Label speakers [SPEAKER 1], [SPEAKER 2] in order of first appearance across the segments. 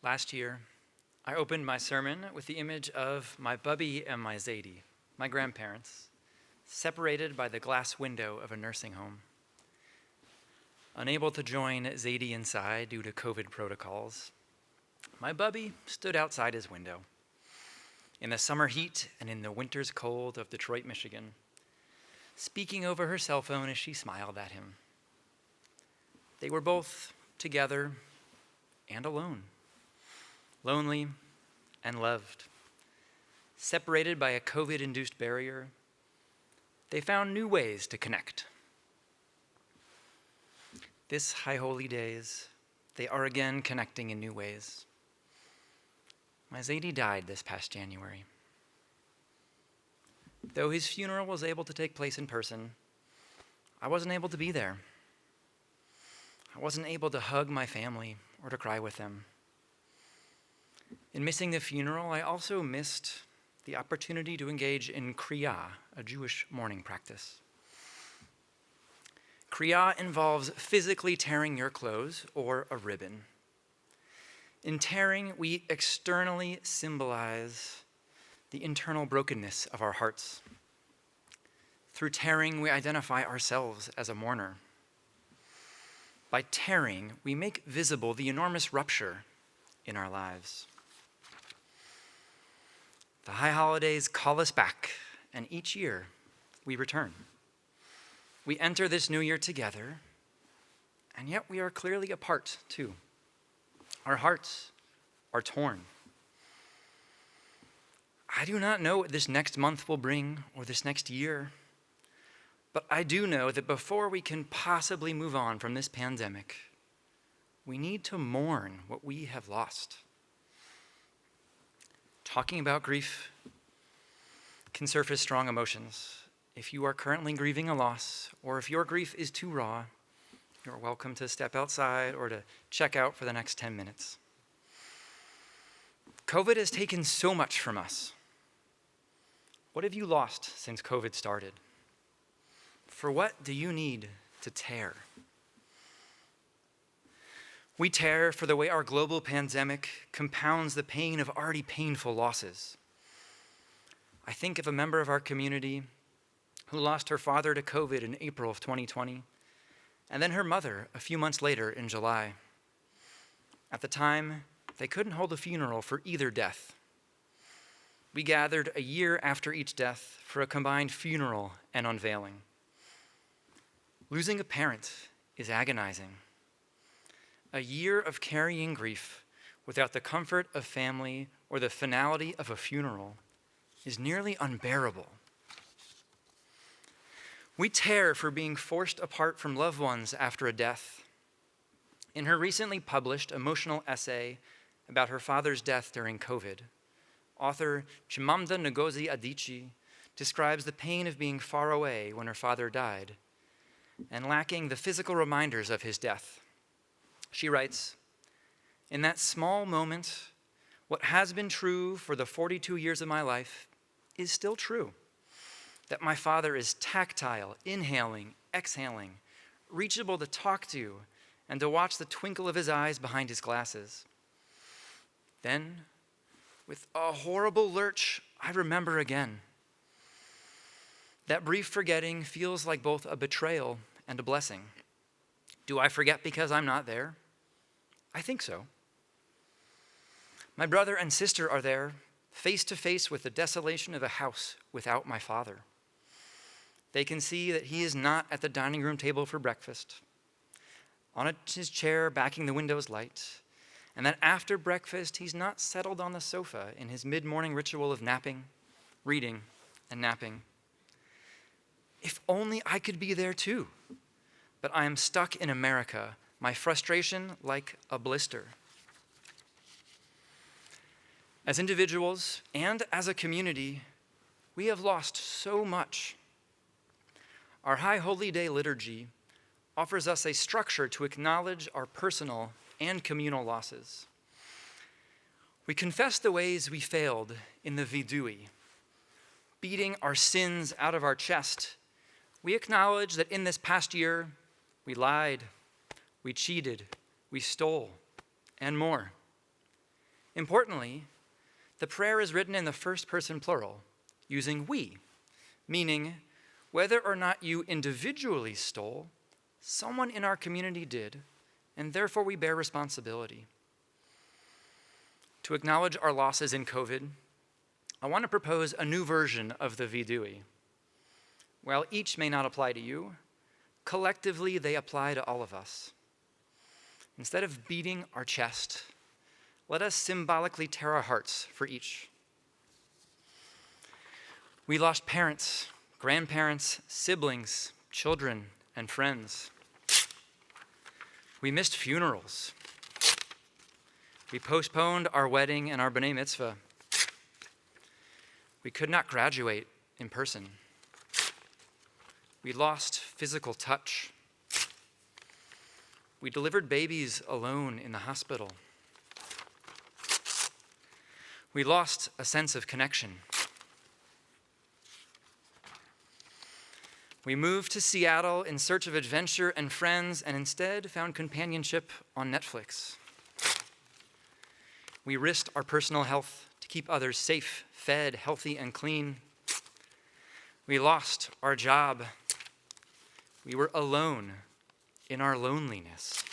[SPEAKER 1] Last year, I opened my sermon with the image of my Bubby and my Zadie, my grandparents, separated by the glass window of a nursing home. Unable to join Zadie inside due to COVID protocols, my Bubby stood outside his window, in the summer heat and in the winter's cold of Detroit, Michigan, speaking over her cell phone as she smiled at him. They were both together and alone, lonely and loved. Separated by a COVID-induced barrier, they found new ways to connect. This High Holy Days, they are again connecting in new ways. My Zadie died this past January. Though his funeral was able to take place in person, I wasn't able to be there. I wasn't able to hug my family or to cry with them. In missing the funeral, I also missed the opportunity to engage in Kriya, a Jewish mourning practice. Kriya involves physically tearing your clothes or a ribbon. In tearing, we externally symbolize the internal brokenness of our hearts. Through tearing, we identify ourselves as a mourner. By tearing, we make visible the enormous rupture in our lives. The high holidays call us back, and each year we return. We enter this new year together, and yet we are clearly apart too. Our hearts are torn. I do not know what this next month will bring or this next year, but I do know that before we can possibly move on from this pandemic, we need to mourn what we have lost. Talking about grief can surface strong emotions. If you are currently grieving a loss, or if your grief is too raw, you're welcome to step outside or to check out for the next 10 minutes. COVID has taken so much from us. What have you lost since COVID started? For what do you need to tear? We tear for the way our global pandemic compounds the pain of already painful losses. I think of a member of our community who lost her father to COVID in April of 2020, and then her mother a few months later in July. At the time, they couldn't hold a funeral for either death. We gathered a year after each death for a combined funeral and unveiling. Losing a parent is agonizing. A year of carrying grief without the comfort of family or the finality of a funeral is nearly unbearable. We tear for being forced apart from loved ones after a death. In her recently published emotional essay about her father's death during COVID, author Chimamanda Ngozi Adichie describes the pain of being far away when her father died and lacking the physical reminders of his death. She writes, "In that small moment, what has been true for the 42 years of my life is still true. That my father is tactile, inhaling, exhaling, reachable to talk to, and to watch the twinkle of his eyes behind his glasses. Then, with a horrible lurch, I remember again. That brief forgetting feels like both a betrayal and a blessing. Do I forget because I'm not there? I think so. My brother and sister are there, face to face with the desolation of a house without my father. They can see that he is not at the dining room table for breakfast, on his chair backing the window's light, and that after breakfast, he's not settled on the sofa in his mid-morning ritual of napping, reading, and napping. If only I could be there too, but I am stuck in America, my frustration like a blister. As individuals and as a community, we have lost so much. Our High Holy Day liturgy offers us a structure to acknowledge our personal and communal losses. We confess the ways we failed in the vidui. Beating our sins out of our chest, we acknowledge that in this past year, we lied, we cheated, we stole, and more. Importantly, the prayer is written in the first person plural, using we, meaning whether or not you individually stole, someone in our community did, and therefore we bear responsibility. To acknowledge our losses in COVID, I want to propose a new version of the vidui. While each may not apply to you, collectively they apply to all of us. Instead of beating our chest, let us symbolically tear our hearts for each. We lost parents, grandparents, siblings, children, and friends. We missed funerals. We postponed our wedding and our b'nai mitzvah. We could not graduate in person. We lost physical touch. We delivered babies alone in the hospital. We lost a sense of connection. We moved to Seattle in search of adventure and friends and instead found companionship on Netflix. We risked our personal health to keep others safe, fed, healthy, and clean. We lost our job. We were alone in our loneliness.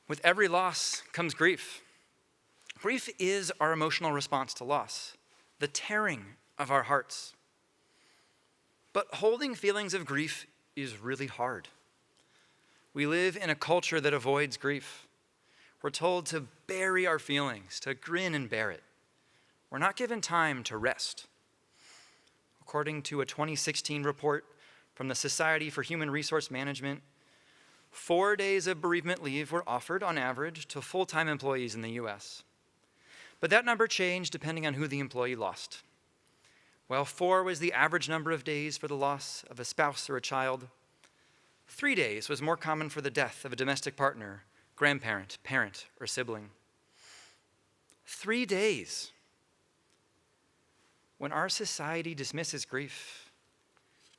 [SPEAKER 1] With every loss comes grief. Grief is our emotional response to loss, the tearing of our hearts. But holding feelings of grief is really hard. We live in a culture that avoids grief. We're told to bury our feelings, to grin and bear it. We're not given time to rest. According to a 2016 report from the Society for Human Resource Management, 4 days of bereavement leave were offered on average to full-time employees in the US. But that number changed depending on who the employee lost. While 4 was the average number of days for the loss of a spouse or a child, 3 days was more common for the death of a domestic partner, grandparent, parent, or sibling. 3 days. When our society dismisses grief,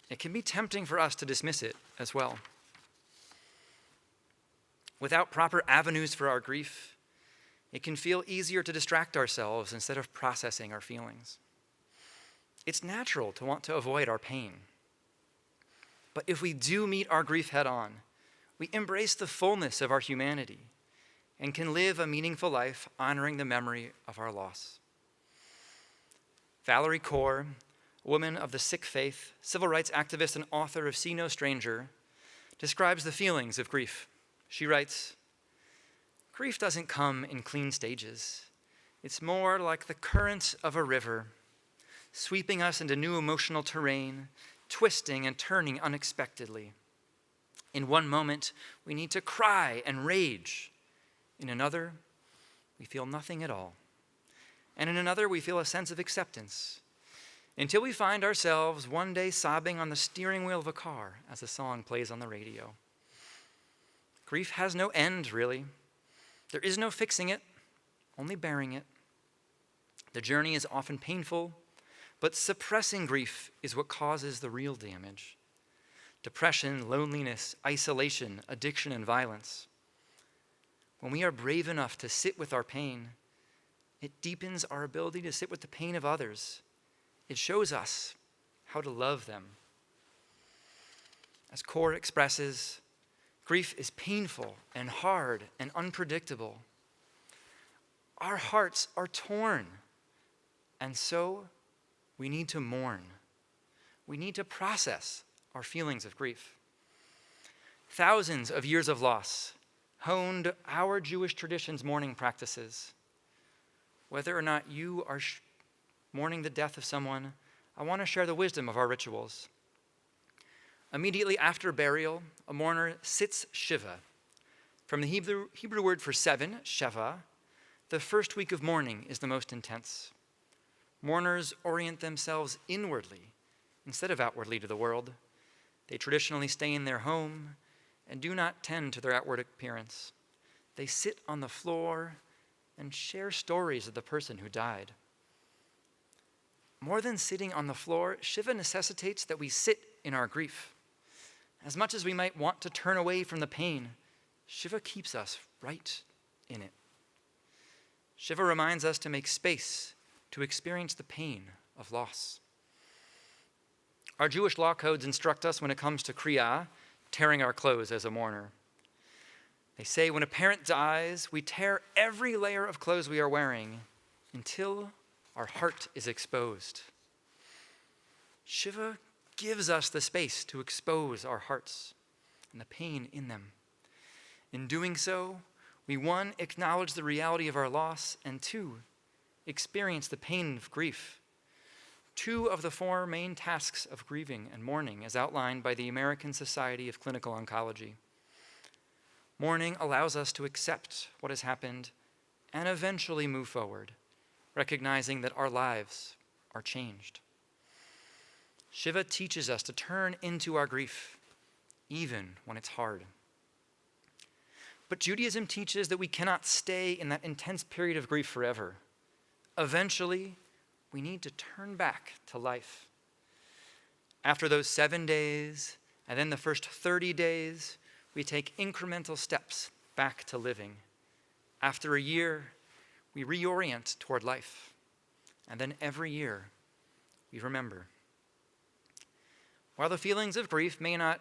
[SPEAKER 1] it can be tempting for us to dismiss it as well. Without proper avenues for our grief, it can feel easier to distract ourselves instead of processing our feelings. It's natural to want to avoid our pain. But if we do meet our grief head on, we embrace the fullness of our humanity and can live a meaningful life honoring the memory of our loss. Valerie Kaur, a woman of the Sikh faith, civil rights activist and author of See No Stranger, describes the feelings of grief. She writes, "Grief doesn't come in clean stages. It's more like the current of a river, sweeping us into new emotional terrain, twisting and turning unexpectedly. In one moment, we need to cry and rage. In another, we feel nothing at all. And in another, we feel a sense of acceptance, until we find ourselves one day sobbing on the steering wheel of a car as a song plays on the radio. Grief has no end, really. There is no fixing it, only bearing it. The journey is often painful, but suppressing grief is what causes the real damage. Depression, loneliness, isolation, addiction, and violence. When we are brave enough to sit with our pain, it deepens our ability to sit with the pain of others. It shows us how to love them. As Kaur expresses, grief is painful and hard and unpredictable. Our hearts are torn, and so we need to mourn. We need to process our feelings of grief. Thousands of years of loss honed our Jewish tradition's mourning practices. Whether or not you are mourning the death of someone, I want to share the wisdom of our rituals. Immediately after burial, a mourner sits Shiva. From the Hebrew word for 7, Sheva, the first week of mourning is the most intense. Mourners orient themselves inwardly instead of outwardly to the world. They traditionally stay in their home and do not tend to their outward appearance. They sit on the floor and share stories of the person who died. More than sitting on the floor, Shiva necessitates that we sit in our grief. As much as we might want to turn away from the pain, Shiva keeps us right in it. Shiva reminds us to make space to experience the pain of loss. Our Jewish law codes instruct us when it comes to kriya, tearing our clothes as a mourner. They say when a parent dies, we tear every layer of clothes we are wearing until our heart is exposed. Shiva gives us the space to expose our hearts and the pain in them. In doing so, we, 1, acknowledge the reality of our loss, and 2, experience the pain of grief. 2 of the 4 main tasks of grieving and mourning as outlined by the American Society of Clinical Oncology. Mourning allows us to accept what has happened and eventually move forward, recognizing that our lives are changed. Shiva teaches us to turn into our grief, even when it's hard. But Judaism teaches that we cannot stay in that intense period of grief forever. Eventually, we need to turn back to life. After those 7 days, and then the first 30 days, we take incremental steps back to living. After a year, we reorient toward life. And then every year, we remember. While the feelings of grief may not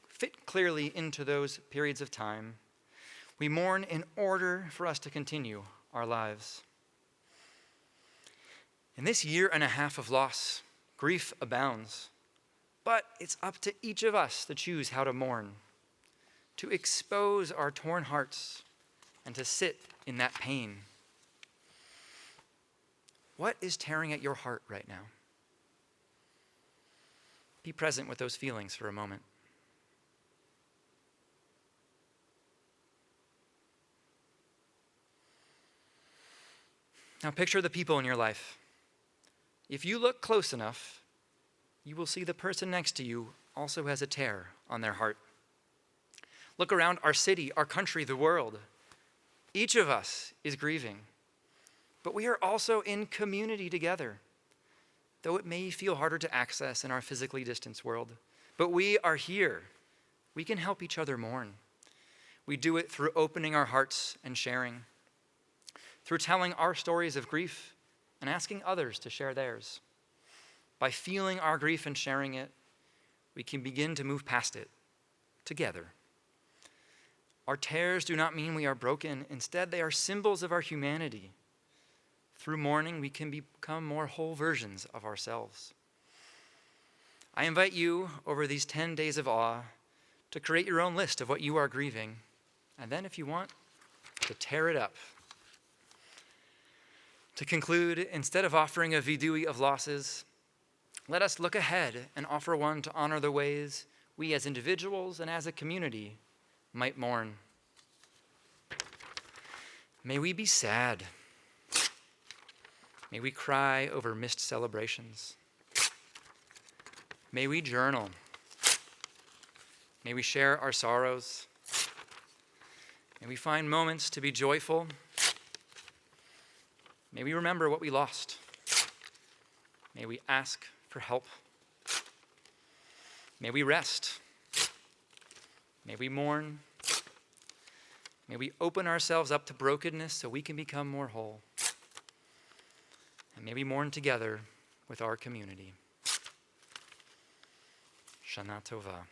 [SPEAKER 1] fit clearly into those periods of time, we mourn in order for us to continue our lives. In this 1.5 years of loss, grief abounds, but it's up to each of us to choose how to mourn, to expose our torn hearts, and to sit in that pain. What is tearing at your heart right now? Be present with those feelings for a moment. Now picture the people in your life. If you look close enough, you will see the person next to you also has a tear on their heart. Look around our city, our country, the world. Each of us is grieving, but we are also in community together, though it may feel harder to access in our physically distanced world. But we are here. We can help each other mourn. We do it through opening our hearts and sharing, through telling our stories of grief and asking others to share theirs. By feeling our grief and sharing it, we can begin to move past it together. Our tears do not mean we are broken. Instead, they are symbols of our humanity. Through mourning, we can become more whole versions of ourselves. I invite you, over these 10 days of awe, to create your own list of what you are grieving, and then, if you want, to tear it up. To conclude, instead of offering a vidui of losses, let us look ahead and offer one to honor the ways we as individuals and as a community might mourn. May we be sad. May we cry over missed celebrations. May we journal. May we share our sorrows. May we find moments to be joyful. May we remember what we lost. May we ask for help. May we rest. May we mourn. May we open ourselves up to brokenness so we can become more whole. And may we mourn together with our community. Shana Tova.